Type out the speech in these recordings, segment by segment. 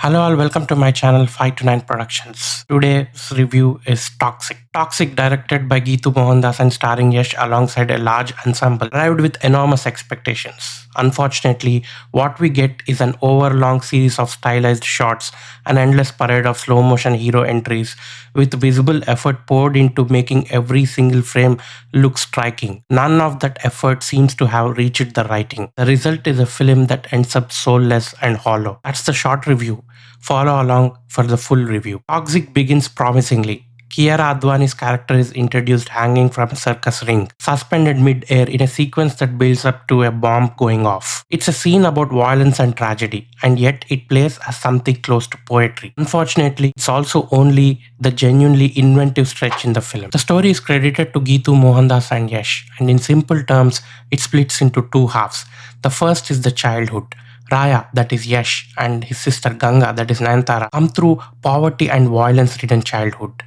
Hello all, welcome to my channel 5 to 9 Productions. Today's review is Toxic. Toxic, directed by Geetu Mohandas and starring Yash alongside a large ensemble, arrived with enormous expectations. Unfortunately, what we get is an overlong series of stylized shots, an endless parade of slow motion hero entries, with visible effort poured into making every single frame look striking. None of that effort seems to have reached the writing. The result is a film that ends up soulless and hollow. That's the short review. Follow along for the full review. Toxic begins promisingly. Kiara Advani's character is introduced hanging from a circus ring, suspended mid-air in a sequence that builds up to a bomb going off. It's a scene about violence and tragedy, and yet it plays as something close to poetry. Unfortunately, it's also only the genuinely inventive stretch in the film. The story is credited to Geetu Mohandas and Yash, and in simple terms, it splits into two halves. The first is the childhood. Raya, that is Yash, and his sister Ganga, that is Nayanthara, come through poverty and violence-ridden childhood.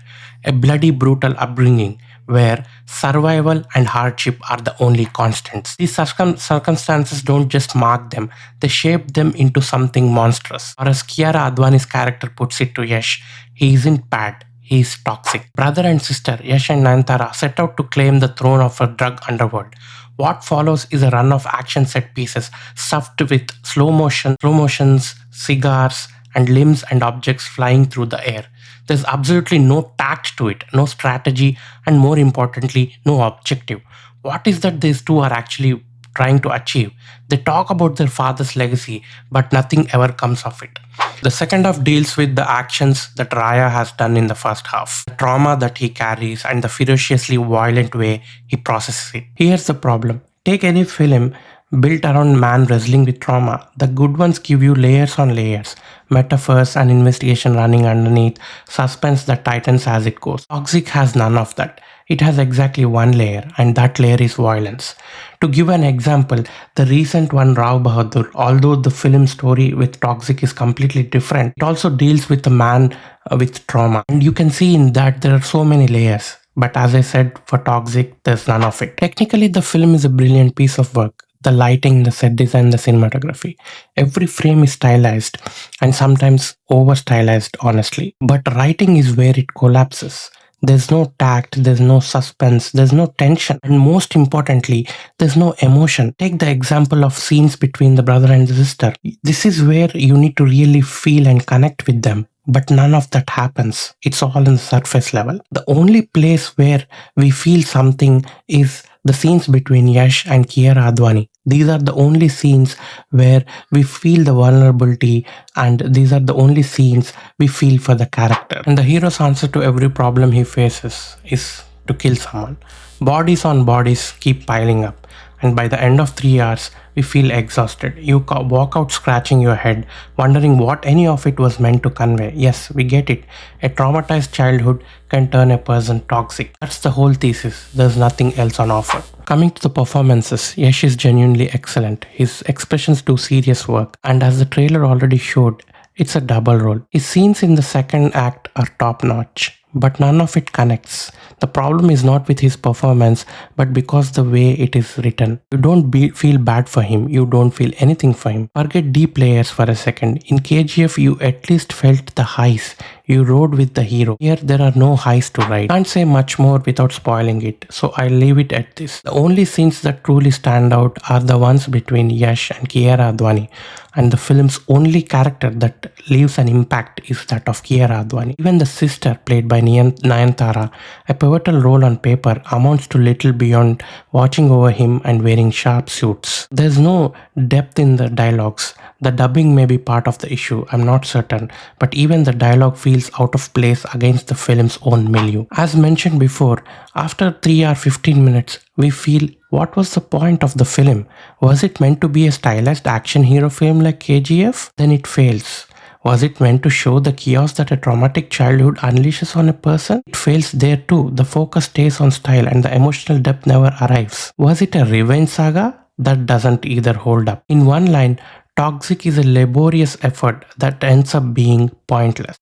A bloody, brutal upbringing where survival and hardship are the only constants. These circumstances don't just mark them, they shape them into something monstrous. Or as Kiara Advani's character puts it to Yash, he isn't bad, he is toxic. Brother and sister, Yash and Nayanthara, set out to claim the throne of a drug underworld. What follows is a run of action set pieces stuffed with slow motions, cigars, and limbs and objects flying through the air. There's absolutely no tact to it, no strategy, and more importantly, no objective. What is that these two are actually trying to achieve? They talk about their father's legacy, but nothing ever comes of it. The second half deals with the actions that Raya has done in the first half, the trauma that he carries, and the ferociously violent way he processes it. Here's the problem. Take any film built around man wrestling with trauma. The good ones give you layers on layers, metaphors and investigation running underneath, suspense that tightens as it goes. Toxic has none of that. It has exactly one layer, and that layer is violence. To give an example, the recent one Rao Bahadur, although the film story with Toxic is completely different, it also deals with a man with trauma. And you can see in that there are so many layers. But as I said, for Toxic, there's none of it. Technically, the film is a brilliant piece of work. The lighting, the set design, the cinematography. Every frame is stylized and sometimes over stylized, honestly. But writing is where it collapses. There's no tact, there's no suspense, there's no tension, and most importantly, there's no emotion. Take the example of scenes between the brother and the sister. This is where you need to really feel and connect with them. But none of that happens. It's all on the surface level. The only place where we feel something is the scenes between Yash and Kiara Advani. These are the only scenes where we feel the vulnerability, and these are the only scenes we feel for the character. And the hero's answer to every problem he faces is to kill someone. Bodies on bodies keep piling up, and by the end of 3 hours, we feel exhausted. You walk out scratching your head, wondering what any of it was meant to convey. Yes, we get it. A traumatized childhood can turn a person toxic. That's the whole thesis. There's nothing else on offer. Coming to the performances, Yash is genuinely excellent. His expressions do serious work, and as the trailer already showed, it's a double role. His scenes in the second act are top notch, but none of it connects. The problem is not with his performance, but because the way it is written. You don't feel bad for him, you don't feel anything for him. Forget deep layers for a second. In KGF, you at least felt the highs. You rode with the hero. Here, there are no highs to ride. Can't say much more without spoiling it, so I'll leave it at this. The only scenes that truly stand out are the ones between Yash and Kiara Advani, and the film's only character that leaves an impact is that of Kiara Advani. Even the sister, played by Nayanthara, a pivotal role on paper, amounts to little beyond watching over him and wearing sharp suits. There's no depth in the dialogues. The dubbing may be part of the issue, I'm not certain, but even the dialogue feels out of place against the film's own milieu. As mentioned before, after 3 or 15 minutes, we feel, what was the point of the film? Was it meant to be a stylized action hero film like KGF? Then it fails. Was it meant to show the chaos that a traumatic childhood unleashes on a person? It fails there too. The focus stays on style and the emotional depth never arrives. Was it a revenge saga? That doesn't either hold up. In one line, Toxic is a laborious effort that ends up being pointless.